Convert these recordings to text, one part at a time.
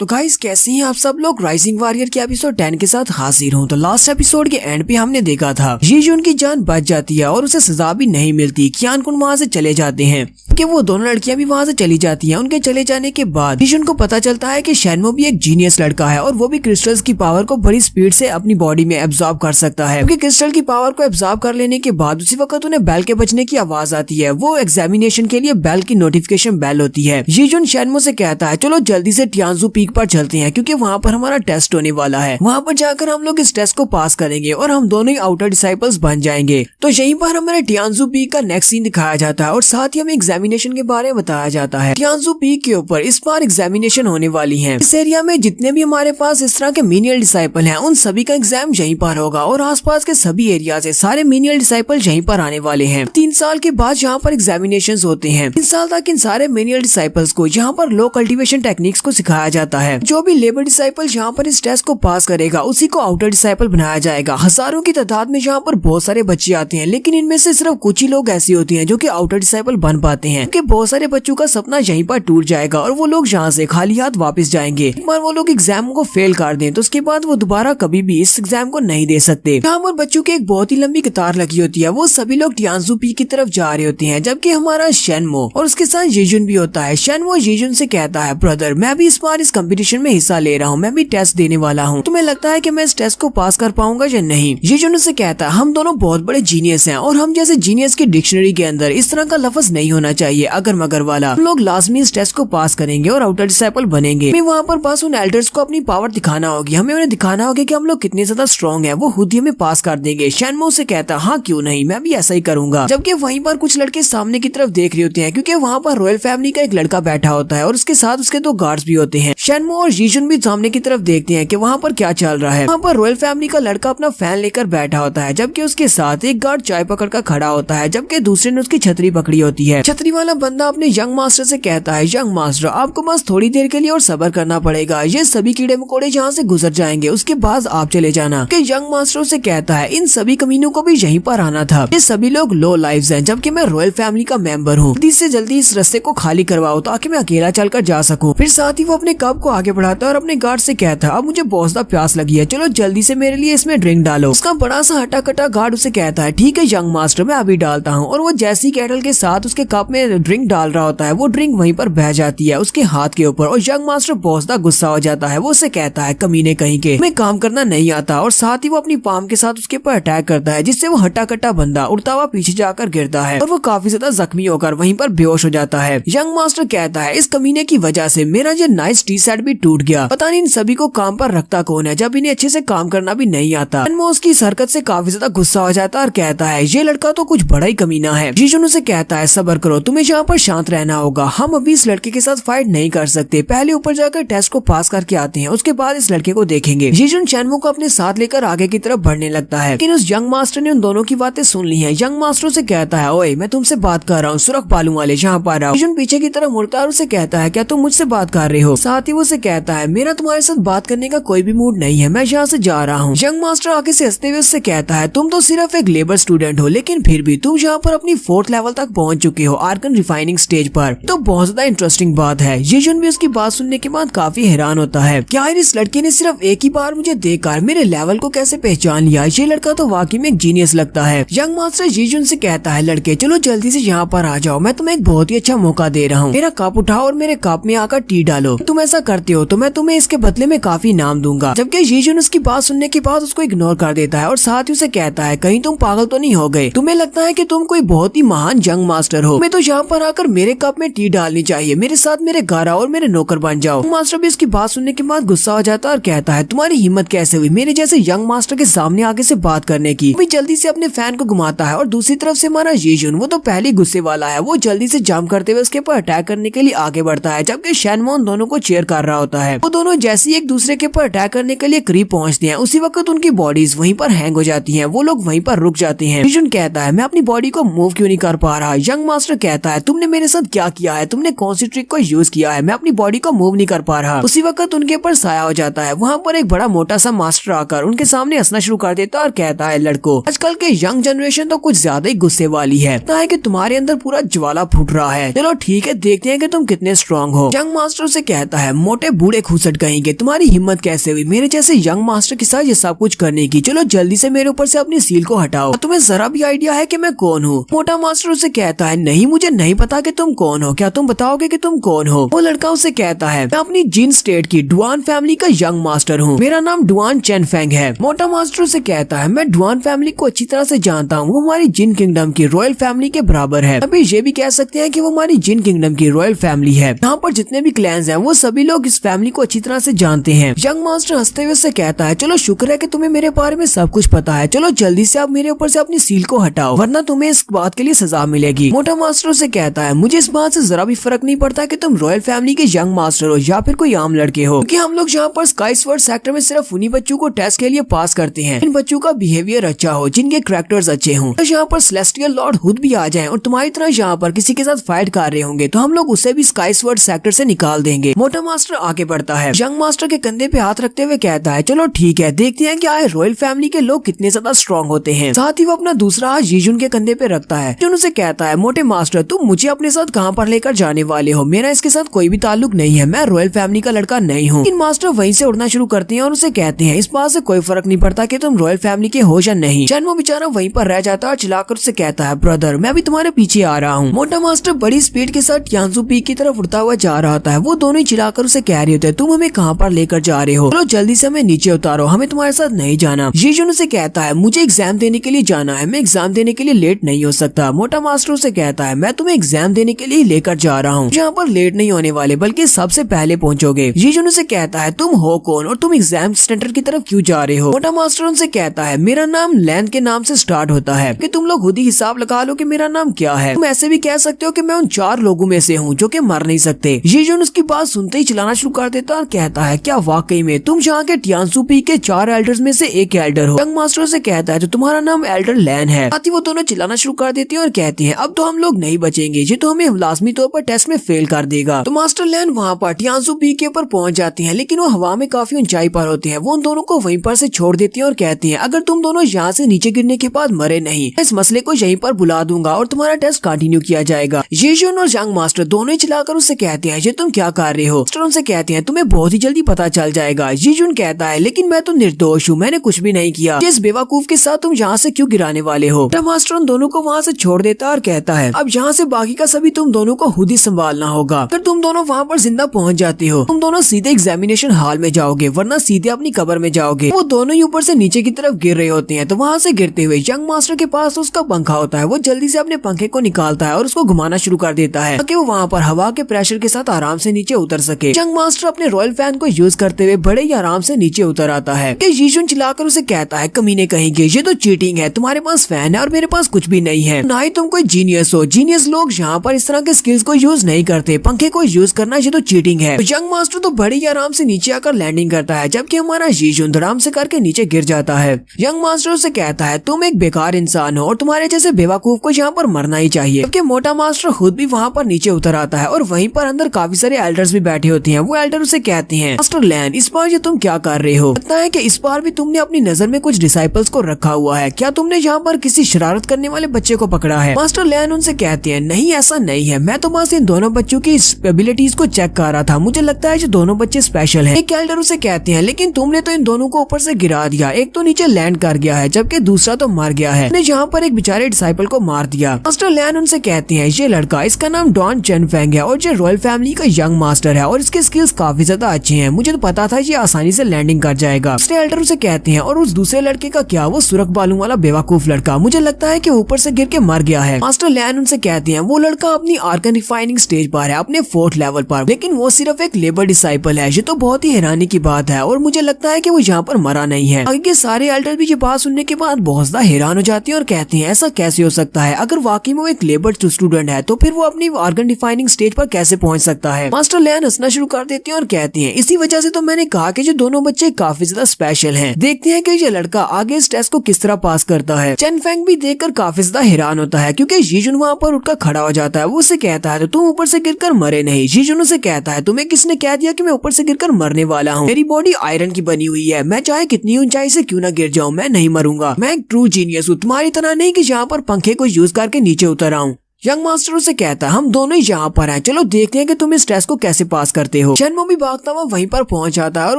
तो गाइस कैसे हैं आप सब लोग। राइजिंग वॉरियर के एपिसोड 10 के साथ हाजिर हूँ। तो लास्ट एपिसोड के एंड पे हमने देखा था यीजुन की जान बच जाती है और उसे सजा भी नहीं मिलती। क्यान कुन वहाँ से चले जाते हैं कि वो दोनों लड़कियां भी वहाँ से चली जाती हैं। उनके चले जाने के बाद यीजुन को पता चलता है कि शेनमो भी एक जीनियस लड़का है और वो भी क्रिस्टल्स की पावर को बड़ी स्पीड से अपनी बॉडी में एब्जॉर्ब कर सकता है। क्योंकि क्रिस्टल की पावर को एब्जॉर्ब कर लेने के बाद उसी वक्त उन्हें बेल के बजने की आवाज आती है। वो एग्जामिनेशन के लिए बेल की नोटिफिकेशन बेल होती है। यीजुन शेनमो से कहता है चलो जल्दी से टियानजू पीक पर चलते हैं क्योंकि वहाँ पर हमारा टेस्ट होने वाला है। वहाँ पर जाकर हम लोग इस टेस्ट को पास करेंगे और हम दोनों ही आउटर डिसाइपल्स बन जाएंगे। तो यहीं पर हमारे टियानजू पीक का नेक्स्ट सीन दिखाया जाता है और साथ ही हमें एग्जामिनेशन के बारे में बताया जाता है। टियानजू पीक के ऊपर इस बार एग्जामिनेशन होने वाली है। इस एरिया में जितने भी हमारे पास इस तरह के मीनियल डिसाइपल हैं उन सभी का एग्जाम यहीं पर होगा और आसपास के सभी एरिया से सारे मीनियल डिसाइपल यहीं पर आने वाले हैं। 3 साल के बाद यहाँ पर एग्जामिनेशंस होते हैं। 3 साल तक इन सारे मीनियल डिसाइपल्स को यहाँ पर लो कल्टीवेशन टेक्निक्स को सिखाया जाता है। जो भी लेबर डिसाइपल यहाँ पर इस टेस्ट को पास करेगा उसी को आउटर डिसाइपल बनाया जाएगा। हजारों की तादाद में यहाँ पर बहुत सारे बच्चे आते हैं लेकिन इनमें से सिर्फ कुछ ही लोग ऐसे होते हैं जो कि आउटर डिसाइपल बन पाते हैं। क्योंकि बहुत सारे बच्चों का सपना यहीं पर टूट जाएगा और वो लोग यहाँ से खाली हाथ वापस जाएंगे। एक बार वो लोग एग्जाम को फेल कर दें तो उसके बाद वो दोबारा कभी भी इस एग्जाम को नहीं दे सकते। यहाँ पर बच्चों की एक बहुत ही लंबी कतार लगी होती है। वो सभी लोग टियानजू पीक की तरफ जा रहे होते हैं जबकि हमारा शेनमो और उसके साथ यीजुन भी होता है। शेनमो यीजुन से कहता है ब्रदर मैं भी इस बार इस कंपटीशन में हिस्सा ले रहा हूँ, मैं भी टेस्ट देने वाला हूँ। तुम्हें लगता है कि मैं इस टेस्ट को पास कर पाऊंगा या नहीं। यीजुन से कहता है हम दोनों बहुत बड़े जीनियस हैं और हम जैसे जीनियस की डिक्शनरी के अंदर इस तरह का लफ्ज नहीं होना चाहिए अगर मगर वाला। हम लोग लाजमी इस टेस्ट को पास करेंगे और आउटर डिसाइपल बनेंगे। हमें वहाँ पर बस उन एल्डर्स को अपनी पावर दिखाना होगी। हमें उन्हें दिखाना होगा कि हम लोग कितने ज्यादा स्ट्रॉन्ग हैं। वो खुद ही हमें पास कर देंगे। शेनमो से कहता है हाँ क्यों नहीं, मैं भी ऐसा ही करूंगा। जबकि वहीं पर कुछ लड़के सामने की तरफ देख रहे होते हैं क्योंकि वहाँ पर रॉयल फैमिली का एक लड़का बैठा होता है और उसके साथ उसके 2 गार्ड्स भी होते हैं। शेनमो और यीजुन भी सामने की तरफ देखते हैं कि वहाँ पर क्या चल रहा है। वहाँ पर रॉयल फैमिली का लड़का अपना फैन लेकर बैठा होता है जबकि उसके साथ एक गार्ड चाय पकड़ कर खड़ा होता है जबकि दूसरे ने उसकी छतरी पकड़ी होती है। छतरी वाला बंदा अपने यंग मास्टर से कहता है यंग मास्टर आपको बस थोड़ी देर के लिए और सब्र करना पड़ेगा। ये सभी कीड़े मकोड़े यहाँ से गुजर जाएंगे उसके बाद आप चले जाना। यंग मास्टर से कहता है इन सभी कमीनों को भी यहीं पर आना था। ये सभी लोग लो लाइव्स हैं जबकि मैं रॉयल फैमिली का मेंबर हूँ। जल्दी से जल्दी इस रास्ते को खाली करवाओ ताकि मैं अकेला चलकर जा सकूं। फिर साथ ही वो अपने कप को आगे बढ़ाता है और अपने गार्ड से कहता है अब मुझे बहुत ज्यादा प्यास लगी है, चलो जल्दी से मेरे लिए इसमें ड्रिंक डालो। उसका बड़ा सा हटा कटा गार्ड उसे कहता है ठीक है यंग मास्टर मैं अभी डालता हूँ। और वो जैसी कैटल के साथ उसके कप में ड्रिंक डाल रहा होता है वो ड्रिंक वहीं पर बह जाती है उसके हाथ के ऊपर और यंग मास्टर बहुत ज्यादा गुस्सा हो जाता है। वो उसे कहता है कमीने कहीं के मैं काम करना नहीं आता और साथ ही वो अपनी पाम के साथ उसके ऊपर अटैक करता है जिससे वो हटा कटा बंदा उड़ता हुआ पीछे जाकर गिरता है और वो काफी ज्यादा जख्मी होकर वहीं पर बेहोश हो जाता है। यंग मास्टर कहता है इस कमीने की वजह से मेरा ये नाइस टी सेट भी टूट गया, पता नहीं इन सभी को काम पर रखता कौन है जब इन्हें अच्छे से काम करना भी नहीं आता। शेनमो उसकी इस हरकत से काफी ज्यादा गुस्सा हो जाता है और कहता है ये लड़का तो कुछ बड़ा ही कमीना है। यीजुन उसे कहता है सब्र करो, तुम्हें यहाँ पर शांत रहना होगा। हम अभी इस लड़के के साथ फाइट नहीं कर सकते, पहले ऊपर जाकर टेस्ट को पास करके आते हैं उसके बाद इस लड़के को देखेंगे। यीजुन शेनमो को अपने साथ लेकर आगे की तरफ बढ़ने लगता है लेकिन उस यंग मास्टर ने उन दोनों की बातें सुन ली है। यंग मास्टर से कहता है ओए मैं तुमसे बात कर रहा हूँ, सुरख बालू वाले यहाँ पर आओ। यीजुन पीछे की तरफ मुड़ता है और उसे कहता है क्या तुम मुझसे बात कर रहे हो। साथ ही वो उसे कहता है मेरा तुम्हारे साथ बात करने का कोई भी मूड नहीं है, मैं यहाँ से जा रहा हूँ। यंग मास्टर आगे से हंसते हुए उससे कहता है तुम तो सिर्फ एक लेबर स्टूडेंट हो लेकिन फिर भी तुम यहाँ पर अपनी 4th लेवल तक पहुँच चुके हो आर्गन रिफाइनिंग स्टेज पर, तो बहुत ज्यादा इंटरेस्टिंग बात है। यीजुन भी उसकी बात सुनने के बाद काफी हैरान होता है क्या इस लड़के ने सिर्फ एक ही बार मुझे देखकर मेरे लेवल को कैसे पहचान लिया, ये लड़का तो वाकई में एक जीनियस लगता है। यंग मास्टर यीजुन से कहता है लड़के चलो जल्दी से यहाँ पर आ जाओ, मैं तुम्हें एक बहुत ही अच्छा मौका दे रहा हूँ, मेरा कप उठाओ और मेरे कप में आकर टी डालो। तुम ऐसा करते हो तो मैं तुम्हें इसके बदले में काफी इनाम दूंगा। जबकि यीजुन उसकी बात सुनने के बाद उसको इग्नोर कर देता है और साथ ही उसे कहता है कहीं तुम पागल तो नहीं हो गए, तुम्हें लगता है कि तुम कोई बहुत ही महान यंग मास्टर हो, मैं तो यहाँ पर आकर मेरे कप में टी डालनी चाहिए, मेरे साथ मेरे गारा और मेरे नौकर बन जाओ। मास्टर भी इसकी बात सुनने के बाद गुस्सा हो जाता है और कहता है तुम्हारी हिम्मत कैसे हुई मेरे जैसे यंग मास्टर के सामने आगे से बात करने की। वो जल्दी से अपने फैन को घुमाता है और दूसरी तरफ से हमारा यीजुन वो तो पहले गुस्से वाला है, वो जल्दी से जंप करते हुए उसके ऊपर अटैक करने के लिए आगे बढ़ता है जबकि शेनमो दोनों को चेयर कर रहा होता है। वो दोनों जैसे एक दूसरे के ऊपर अटैक करने के लिए करीब पहुंचते हैं उसी वक्त उनकी बॉडीज वहीं पर हैंग हो जाती हैं, वो लोग वहीं पर रुक जाते हैं। यीजुन कहता है मैं अपनी बॉडी को मूव क्यों नहीं कर पा रहा। यंग मास्टर कहता है तुमने मेरे साथ क्या किया है, तुमने कौन सी ट्रिक को यूज किया है, मैं अपनी बॉडी को मूव नहीं कर पा रहा। उसी वक्त उनके ऊपर साया हो जाता है। वहाँ पर एक बड़ा मोटा सा मास्टर आकर उनके सामने हंसना शुरू कर देता है और कहता है लड़को आजकल के यंग जनरेशन तो कुछ ज्यादा ही गुस्से वाली है, लगता है कि तुम्हारे अंदर पूरा ज्वाला फूट रहा है, चलो ठीक है देखते हैं कि तुम कितने स्ट्रॉन्ग हो। यंग मास्टर से कहता है मोटे बूढ़े खूसट कहेंगे, तुम्हारी हिम्मत कैसे हुई मेरे जैसे यंग मास्टर के साथ ये सब कुछ करने की? चलो जल्दी से मेरे ऊपर से अपनी सील को हटाओ। तुम्हें जरा भी आइडिया है कि मैं कौन हूँ? मोटा मास्टर उसे कहता है, नहीं मुझे नहीं पता कि तुम कौन हो, क्या तुम बताओगे कि तुम कौन हो? वो लड़का उसे कहता है, मैं अपनी जिन स्टेट की डुआन फैमिली का यंग मास्टर हूँ, मेरा नाम डुआन चेनफेंग है। मोटा मास्टर उसे कहता है, मैं डुआन फैमिली को अच्छी तरह से जानता हूँ, वो हमारी जिन किंगडम की रॉयल फैमिली के बराबर है। अभी ये भी कह सकते हैं कि वो हमारी जिन किंगडम की रॉयल फैमिली है। यहाँ पर जितने भी क्लैंस हैं वो सभी लोग इस फैमिली को अच्छी तरह से जानते हैं। यंग मास्टर हंसते हुए से कहता है, चलो शुक्र है कि तुम्हें मेरे बारे में सब कुछ पता है, चलो जल्दी से आप मेरे ऊपर से अपनी सील को हटाओ वरना तुम्हें इस बात के लिए सजा मिलेगी। मोटा मास्टर उसे कहता है, मुझे इस बात से जरा भी फर्क नहीं पड़ता कि तुम रॉयल फैमिली के यंग मास्टर हो या फिर कोई आम लड़के हो, क्योंकि हम लोग यहाँ पर स्काई स्वॉर्ड सेक्टर में सिर्फ उन्हीं बच्चों को टेस्ट के लिए पास करते हैं इन बच्चों का बिहेवियर अच्छा हो, जिनके कैरेक्टर्स अच्छे हों। तो यहाँ पर सेलेस्टियल लॉर्ड खुद भी आ जाए और तुम्हारी तरह यहाँ पर किसी के साथ फाइट कर रहे होंगे तो हम लोग उसे भी स्काई स्वॉर्ड सेक्टर से निकाल देंगे। मोटा मास्टर आगे बढ़ता है, यंग मास्टर के कंधे पे हाथ रखते हुए कहता है, चलो ठीक है, देखते हैं कि आए रॉयल फैमिली के लोग कितने ज्यादा स्ट्रॉन्ग होते हैं। साथ ही वो अपना दूसरा हाथ जीजुन के कंधे पे रखता है। जीजुन उसे कहता है, मोटे मास्टर तुम मुझे अपने साथ कहाँ पर लेकर जाने वाले हो? मेरा इसके साथ कोई भी ताल्लुक नहीं है, मैं रॉयल फैमिली का लड़का नहीं हूँ। इन मास्टर वहीं से उड़ना शुरू करते हैं और उसे कहते हैं, इस बात से कोई फर्क नहीं पड़ता कि तुम रॉयल फैमिली के हो या नहीं। वो बेचारा वहीं पर रह जाता है और चिल्लाकर उसे कहता है, ब्रदर मैं भी तुम्हारे पीछे आ रहा हूँ। मोटा मास्टर बड़ी स्पीड के साथ यानसू पीक की तरफ उड़ता हुआ जा रहा होता है। वो दोनों ही चिल्लाकर उसे कह रहे होते हैं, तुम हमें कहाँ पर लेकर जा रहे हो? चलो जल्दी से हमें नीचे उतारो, हमें तुम्हारे साथ नहीं जाना। जीजुन उसे कहता है, मुझे एग्जाम देने के लिए जाना है, मैं एग्जाम देने के लिए लेट नहीं हो सकता। मोटा मास्टर उसे कहता है, मैं तुम्हें एग्जाम देने के लिए लेकर जा रहा हूँ, यहाँ पर लेट नहीं होने वाले बल्कि सबसे पहले पहुँचोगे। जीजुन उसे कहता है, तुम हो कौन और तुम एग्जाम सेंटर की तरफ क्यों जा रहे हो? मोटा मास्टर उनसे कहता है, मेरा नाम लैंड के नाम से स्टार्ट होता है, कि तुम लोग खुद ही हिसाब लगा लो कि मेरा नाम क्या है। तुम ऐसे भी कह सकते हो कि मैं उन 4 लोगों में से हूँ जो कि मर नहीं सकते। जीजुन उसकी बात सुनते ही चिल्लाना शुरू कर देता और कहता है, क्या वाकई में तुम यहाँ के टियानसू पीक के 4 एल्डर्स में से एक एल्डर हो? यंग मास्टर से कहता है, तो तुम्हारा नाम एल्डर लैन है। साथ ही वो दोनों चिल्लाना शुरू कर देते हैं और कहते हैं, अब तो हम लोग नहीं बचेंगे, ये तो हमें लाजमी तौर पर टेस्ट में फेल कर देगा। तो मास्टर लैन वहाँ पर टियानसू पीक के ऊपर पहुँच जाते हैं, लेकिन वो हवा में काफी ऊंचाई पर होते हैं। वो उन दोनों को वहीं पर से छोड़ देती है और कहती है, अगर तुम दोनों यहाँ से नीचे गिरने के बाद मरे नहीं, इस मसले को यहीं पर बुला दूंगा और तुम्हारा टेस्ट कंटिन्यू किया जाएगा। जीजुन और यंग मास्टर दोनों ही चिल्लाकर उससे कहते हैं, ये तुम क्या कर रहे हो? मास्टर उनसे कहते हैं, तुम्हें बहुत ही जल्दी पता चल जाएगा। जीजुन कहता है, लेकिन मैं तो निर्दोष हूँ, मैंने कुछ भी नहीं किया, जिस बेवकूफ के साथ तुम यहाँ से क्यों गिराने वाले हो? मास्टर उन दोनों को वहाँ से छोड़ देता है और कहता है, अब यहाँ से बाकी का सभी तुम दोनों को खुद ही संभालना होगा। अगर तुम दोनों वहाँ पर जिंदा पहुँच जाते हो, तुम दोनों सीधे एग्जामिनेशन हॉल में जाओगे, वरना सीधे अपनी कब्र में जाओगे। वो दोनों ही ऊपर से नीचे की तरफ गिर रहे होते हैं। तो वहाँ से गिरते हुए यंग मास्टर के पास उसका पंखा होता है। वो जल्दी से अपने पंखे को निकालता है और उसको घुमाना शुरू कर देता है ताकि वो वहाँ पर हवा के प्रेशर के साथ आराम से नीचे उतर सके। यंग मास्टर अपने रॉयल फैन को यूज करते हुए बड़े ही आराम से नीचे उतर आता है। जीजुन चिल्लाकर उसे कहता है, कमीने कहेंगे, ये तो चीटिंग है, तुम्हारे पास फैन है और मेरे पास कुछ भी नहीं है, ना ही तुम कोई जीनियस हो। जीनियस लोग यहाँ पर इस तरह के स्किल्स को यूज नहीं करते, पंखे को यूज करना ये तो चीटिंग है। यंग मास्टर तो बड़े ही आराम से नीचे आकर लैंडिंग करता है, जबकि हमारा जीजुन धड़ाम से करके नीचे गिर जाता है। यंग मास्टर से कहता है, तुम एक बेकार इंसान हो और तुम्हारे जैसे बेवकूफ को यहाँ पर मरना ही चाहिए। जबकि मोटा मास्टर खुद भी वहाँ पर नीचे उतर आता है और वहीं पर अंदर काफी सारे एल्डर्स भी बैठे होते हैं। वो एल्डर उसे कहते हैं, मास्टर लैन, इस बार ये तुम क्या कर रहे हो? लगता है कि इस बार भी तुमने अपनी नजर में कुछ डिसाइपल्स को रखा हुआ है, क्या तुमने यहाँ पर किसी शरारत करने वाले बच्चे को पकड़ा है? मास्टर लैन उनसे कहते हैं, नहीं ऐसा नहीं है, मैं तो बस इन दोनों बच्चों की एबिलिटीज को चेक कर रहा था, मुझे लगता है ये दोनों बच्चे स्पेशल हैं। एक एल्डर उसे कहते हैं, लेकिन तुमने तो इन दोनों को ऊपर से गिरा दिया, एक तो नीचे लैंड कर गया है जबकि दूसरा तो मर गया है, ने यहाँ पर एक बेचारे डिसाइपल को मार दिया। मास्टर लैन उनसे कहते हैं, ये लड़का, इसका नाम डॉन चेनफेंग है और ये रॉयल फैमिली का यंग मास्टर है और इसके स्किल्स काफी ज्यादा अच्छे हैं, मुझे तो पता था ये आसानी से लैंडिंग कर जाएगा। दूसरे एल्डर उसे कहते हैं, और उस दूसरे लड़के का क्या? वो सुरख बालों वाला बेवकूफ लड़का, मुझे लगता है कि ऊपर से गिर के मर गया है। मास्टर लैन उनसे कहते हैं, वो लड़का अपनी आर्कन रिफाइनिंग स्टेज पर है, अपने 4th लेवल पर, लेकिन वो सिर्फ एक लेबर डिसाइपल है। ये तो बहुत ही हैरानी की बात है और मुझे लगता है कि वो यहाँ पर मरा नहीं है। आगे के सारे एल्डर भी ये बात सुनने के बाद बहुत ज्यादा हैरान हो जाते हैं और कहते हैं, ऐसा कैसे हो सकता है? अगर वाकई में वो एक लेबर स्टूडेंट है तो फिर वो अपनी आर्गन डिफाइनिंग स्टेज पर कैसे पहुंच सकता है? मास्टर लैन हंसना शुरू कर देते हैं और कहते हैं, इसी वजह से तो मैंने कहा कि जो दोनों बच्चे काफी ज्यादा स्पेशल हैं। देखते हैं कि ये लड़का आगे इस टेस्ट को किस तरह पास करता है। चेनफेंग भी देखकर काफी ज्यादा हैरान होता है क्योंकि जीजुन वहाँ पर उठकर खड़ा हो जाता है। वो उसे कहता है, तो तुम ऊपर से गिरकर मरे नहीं। जीजुन उसे कहता है, तुम्हें किसने कह दिया कि मैं ऊपर से गिरकर मरने वाला हूँ? मेरी बॉडी आयरन की बनी हुई है, मैं चाहे कितनी ऊंचाई से क्यों न गिर जाऊँ, मैं नहीं मरूंगा। मैं एक ट्रू जीनियस हूँ, तुम्हारी तरह नहीं कि यहाँ पर पंखे को यूज करके नीचे उतर आऊँ। यंग मास्टर उसे कहता है हम दोनों ही यहाँ पर हैं, चलो देखते हैं कि तुम इस टेस्ट को कैसे पास करते हो। जन्मो भी भागता हुआ वहीं पर पहुंच जाता है और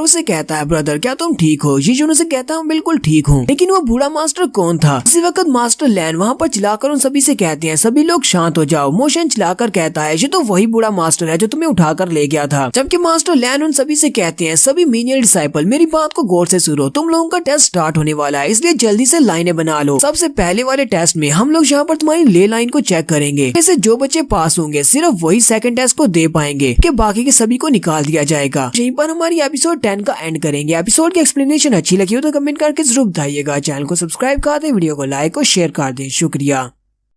उसे कहता है ब्रदर क्या तुम ठीक हो? जीजून उसे कहता है बिल्कुल ठीक हूँ। लेकिन वो बूढ़ा मास्टर कौन था? इसी वक्त मास्टर लैन वहाँ पर चिल्लाकर उन सभी से कहते हैं सभी लोग शांत हो जाओ। मोशन चिल्लाकर कहता है ये तो वही बूढ़ा मास्टर है जो तुम्हें उठाकर ले गया था। जबकि मास्टर लैन उन सभी से कहते हैं सभी मीनियल डिसाइपल मेरी बात को गौर से सुनो, तुम लोगों का टेस्ट स्टार्ट होने वाला है, इसलिए जल्दी से लाइनें बना लो। सबसे पहले वाले टेस्ट में हम लोग यहाँ पर तुम्हारी ले लाइन को चेक करेंगे। जैसे जो बच्चे पास होंगे सिर्फ वही सेकंड टेस्ट को दे पाएंगे, कि बाकी के सभी को निकाल दिया जाएगा। यहीं पर हमारी एपिसोड 10 का एंड करेंगे। एपिसोड की एक्सप्लेनेशन अच्छी लगी हो तो कमेंट करके जरूर बताइएगा। चैनल को सब्सक्राइब कर दें, वीडियो को लाइक और शेयर कर दें। शुक्रिया।